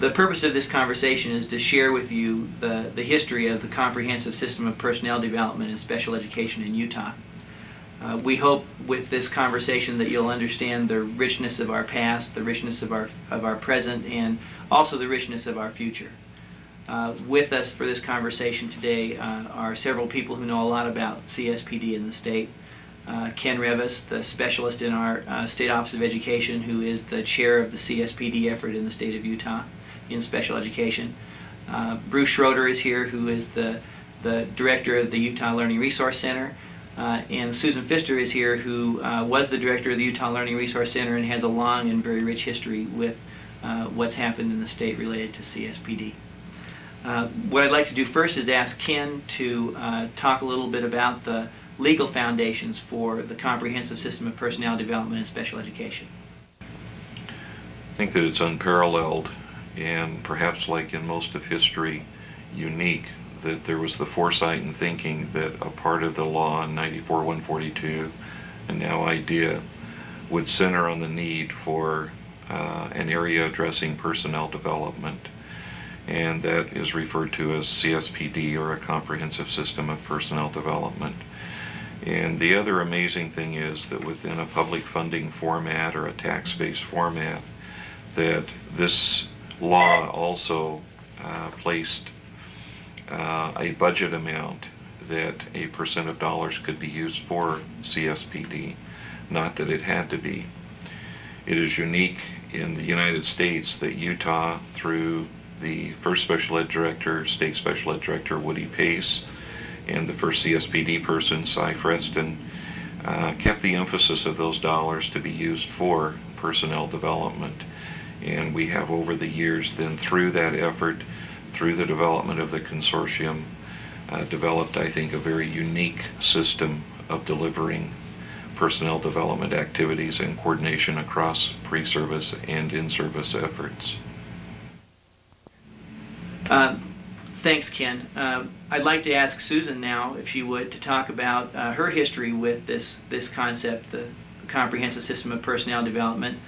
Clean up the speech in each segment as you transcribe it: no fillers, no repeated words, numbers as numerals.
The purpose of this conversation is to share with you the history of the comprehensive system of personnel development in special education in Utah. We hope with this conversation that you'll understand the richness of our past, the richness of our present, and also the richness of our future. With us for this conversation today are several people who know a lot about CSPD in the state. Ken Revis, the specialist in our State Office of Education, who is the chair of the CSPD effort in the state of Utah in special education. Bruce Schroeder is here, who is the director of the Utah Learning Resource Center. And Susan Pfister is here, who was the director of the Utah Learning Resource Center and has a long and very rich history with what's happened in the state related to CSPD. What I'd like to do first is ask Ken to talk a little bit about the legal foundations for the comprehensive system of personnel development in special education. I think that it's unparalleled and perhaps, like in most of history, unique that there was the foresight and thinking that a part of the law in 94-142 and now IDEA would center on the need for an area addressing personnel development, and that is referred to as CSPD, or a comprehensive system of personnel development. And the other amazing thing is that within a public funding format or a tax-based format, that this law also placed a budget amount that a percent of dollars could be used for CSPD, not that it had to be. It is unique in the United States that Utah, through the first special ed director, state special ed director Woody Pace, and the first CSPD person, Cy Freston, kept the emphasis of those dollars to be used for personnel development. And we have over the years then, through that effort, through the development of the consortium, developed, I think, a very unique system of delivering personnel development activities and coordination across pre-service and in-service efforts. Thanks, Ken. I'd like to ask Susan now, if she would, to talk about her history with this concept, the comprehensive system of personnel development.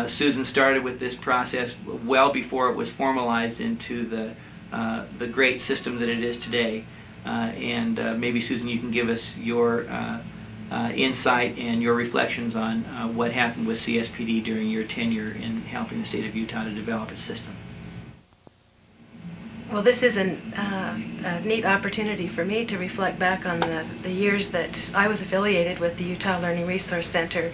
Susan started with this process well before it was formalized into the great system that it is today. And maybe, Susan, you can give us your insight and your reflections on what happened with CSPD during your tenure in helping the state of Utah to develop its system. Well, this is a neat opportunity for me to reflect back on the years that I was affiliated with the Utah Learning Resource Center.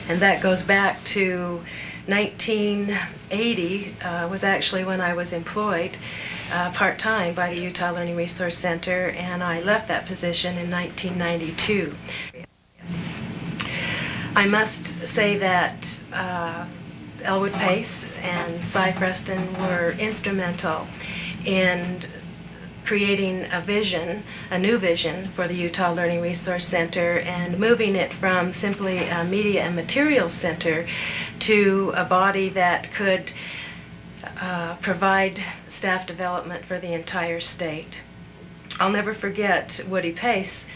And that goes back to 1980, was actually when I was employed part-time by the Utah Learning Resource Center, and I left that position in 1992. I must say that Elwood Pace and Cy Freston were instrumental in creating a new vision for the Utah Learning Resource Center and moving it from simply a media and materials center to a body that could provide staff development for the entire state. I'll never forget Woody Pace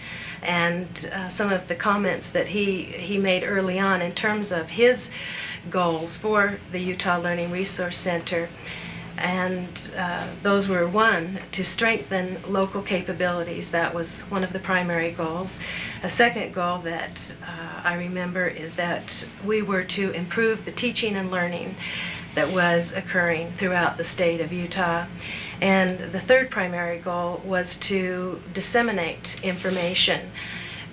and some of the comments that he made early on in terms of his goals for the Utah Learning Resource Center. And those were, one, to strengthen local capabilities. That was one of the primary goals. A second goal that I remember is that we were to improve the teaching and learning that was occurring throughout the state of Utah. And the third primary goal was to disseminate information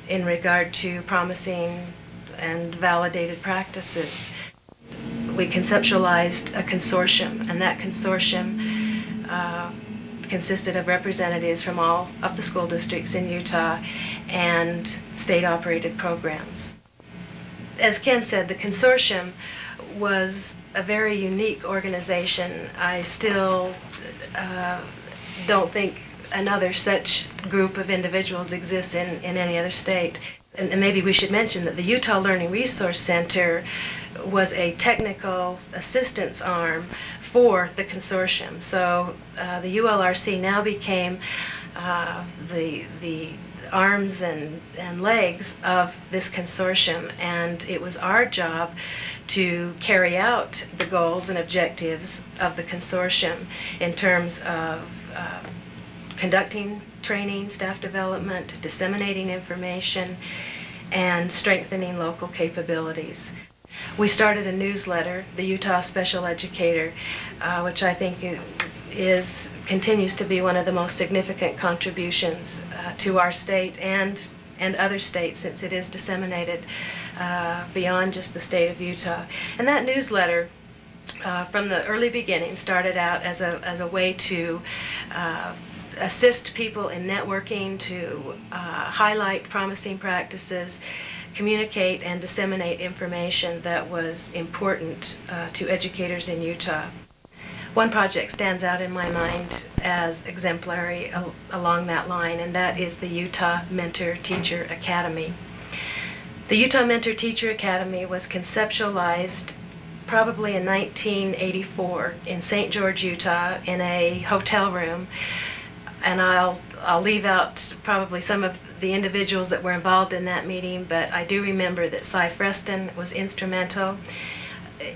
in regard to promising and validated practices. We conceptualized a consortium, and that consortium consisted of representatives from all of the school districts in Utah and state-operated programs. As Ken said, the consortium was a very unique organization. I still don't think another such group of individuals exists in any other state. And maybe we should mention that the Utah Learning Resource Center was a technical assistance arm for the consortium. So the ULRC now became the arms and legs of this consortium, and it was our job to carry out the goals and objectives of the consortium in terms of conducting training, staff development, disseminating information, and strengthening local capabilities. We started a newsletter, the Utah Special Educator, which I think continues to be one of the most significant contributions to our state and other states, since it is disseminated beyond just the state of Utah. And that newsletter, from the early beginning, started out as a way to assist people in networking, to highlight promising practices, communicate and disseminate information that was important to educators in Utah. One project stands out in my mind as exemplary along that line, and that is the Utah Mentor Teacher Academy. The Utah Mentor Teacher Academy was conceptualized probably in 1984 in St. George, Utah, in a hotel room. And I'll leave out probably some of the individuals that were involved in that meeting, but I do remember that Cy Freston was instrumental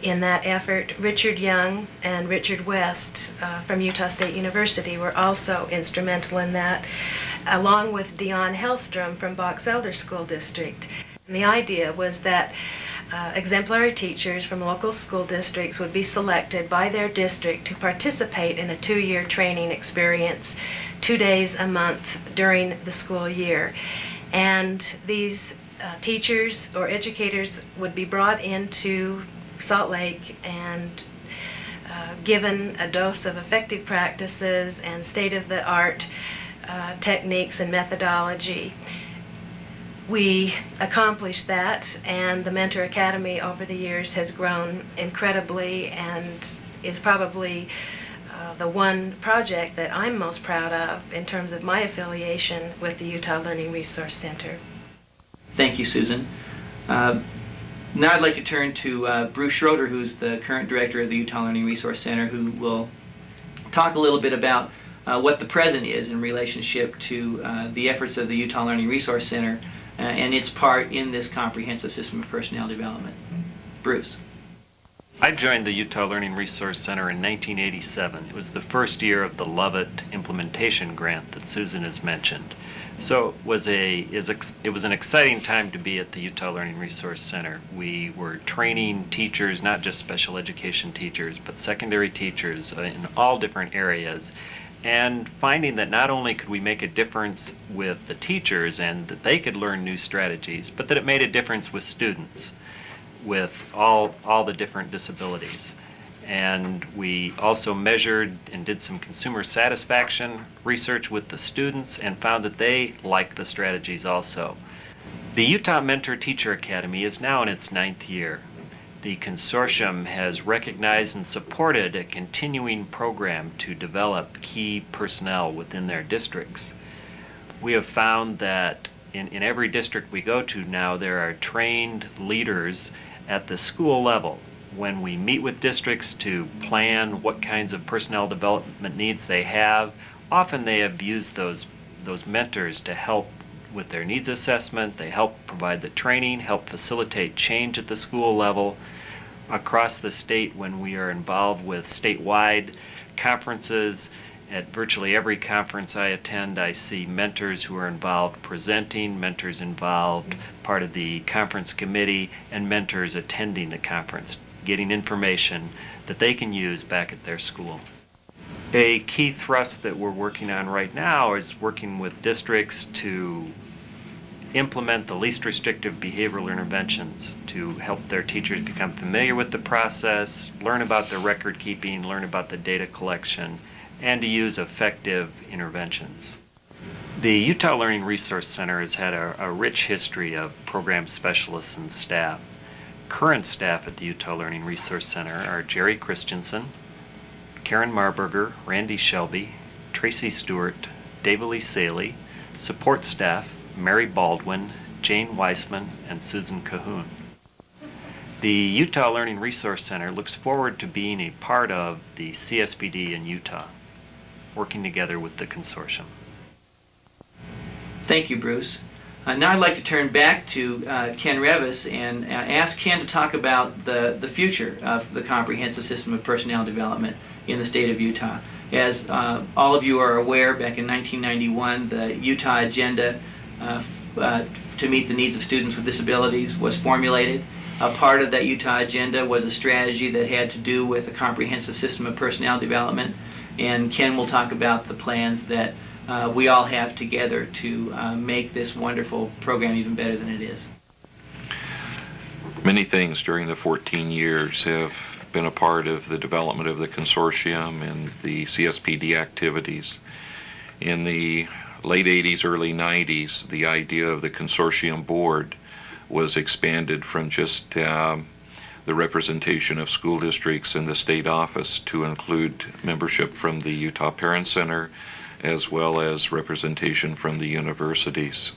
in that effort. Richard Young and Richard West from Utah State University were also instrumental in that, along with Dion Hellstrom from Box Elder School District. And the idea was that exemplary teachers from local school districts would be selected by their district to participate in a 2-year training experience, 2 days a month during the school year. And these teachers or educators would be brought into Salt Lake and given a dose of effective practices and state-of-the-art techniques and methodology. We accomplished that, and the Mentor Academy over the years has grown incredibly and is probably the one project that I'm most proud of in terms of my affiliation with the Utah Learning Resource Center. Thank you, Susan. Now I'd like to turn to Bruce Schroeder, who's the current director of the Utah Learning Resource Center, who will talk a little bit about what the present is in relationship to the efforts of the Utah Learning Resource Center and its part in this comprehensive system of personnel development. Bruce. I joined the Utah Learning Resource Center in 1987. It was the first year of the Lovett implementation grant that Susan has mentioned. So it was an exciting time to be at the Utah Learning Resource Center. We were training teachers, not just special education teachers, but secondary teachers in all different areas, and finding that not only could we make a difference with the teachers and that they could learn new strategies, but that it made a difference with students with all the different disabilities. And we also measured and did some consumer satisfaction research with the students and found that they liked the strategies also. The Utah Mentor Teacher Academy is now in its 9th year. The consortium has recognized and supported a continuing program to develop key personnel within their districts. We have found that in every district we go to now, there are trained leaders at the school level. When we meet with districts to plan what kinds of personnel development needs they have, often they have used those mentors to help with their needs assessment. They help provide the training, help facilitate change at the school level. Across the state, when we are involved with statewide conferences, at virtually every conference I attend, I see mentors who are involved presenting, mentors involved part of the conference committee, and mentors attending the conference, getting information that they can use back at their school. A key thrust that we're working on right now is working with districts to implement the least restrictive behavioral interventions to help their teachers become familiar with the process, learn about the record keeping, learn about the data collection, and to use effective interventions. The Utah Learning Resource Center has had a rich history of program specialists and staff. Current staff at the Utah Learning Resource Center are Jerry Christensen, Karen Marburger, Randy Shelby, Tracy Stewart, David Lee Saley, support staff Mary Baldwin, Jane Weissman, and Susan Cahoon. The Utah Learning Resource Center looks forward to being a part of the CSPD in Utah, working together with the consortium. Thank you, Bruce. Now I'd like to turn back to Ken Revis and ask Ken to talk about the future of the comprehensive system of personnel development in the state of Utah. As all of you are aware, back in 1991, the Utah Agenda to meet the needs of students with disabilities was formulated. A part of that Utah Agenda was a strategy that had to do with a comprehensive system of personnel development, and Ken will talk about the plans that we all have together to make this wonderful program even better than it is. Many things during the 14 years have been a part of the development of the consortium and the CSPD activities. In the late 80s, early 90s, the idea of the consortium board was expanded from just the representation of school districts in the state office to include membership from the Utah Parent Center, as well as representation from the universities.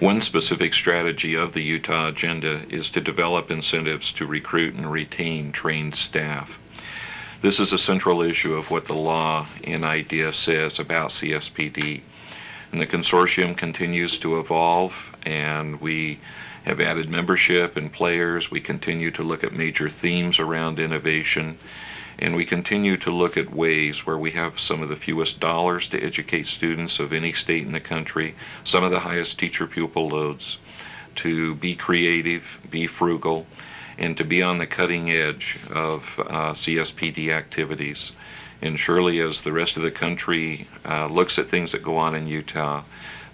One specific strategy of the Utah Agenda is to develop incentives to recruit and retain trained staff. This is a central issue of what the law and idea says about CSPD. And the consortium continues to evolve, and we have added membership and players. We continue to look at major themes around innovation, and we continue to look at ways where we have some of the fewest dollars to educate students of any state in the country, some of the highest teacher-pupil loads, to be creative, be frugal, and to be on the cutting edge of CSPD activities. And surely as the rest of the country looks at things that go on in Utah,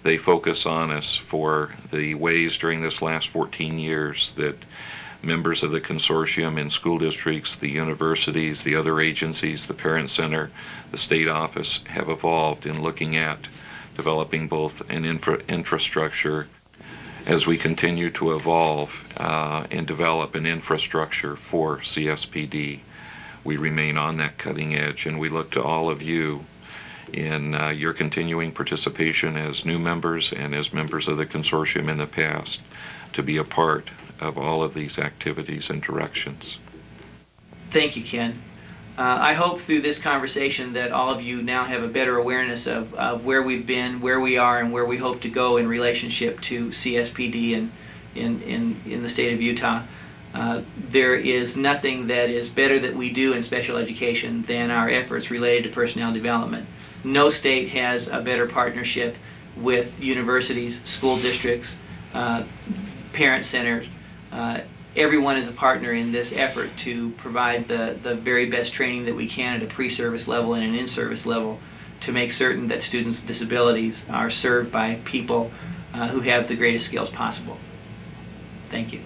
they focus on us for the ways during this last 14 years that members of the consortium in school districts, the universities, the other agencies, the Parent Center, the state office have evolved in looking at developing both an infrastructure as we continue to evolve and develop an infrastructure for CSPD. We remain on that cutting edge, and we look to all of you in your continuing participation as new members and as members of the consortium in the past to be a part of all of these activities and directions. Thank you, Ken. I hope through this conversation that all of you now have a better awareness of where we've been, where we are, and where we hope to go in relationship to CSPD and in the state of Utah. There is nothing that is better that we do in special education than our efforts related to personnel development. No state has a better partnership with universities, school districts, parent centers. Everyone is a partner in this effort to provide the very best training that we can at a pre-service level and an in-service level to make certain that students with disabilities are served by people who have the greatest skills possible. Thank you.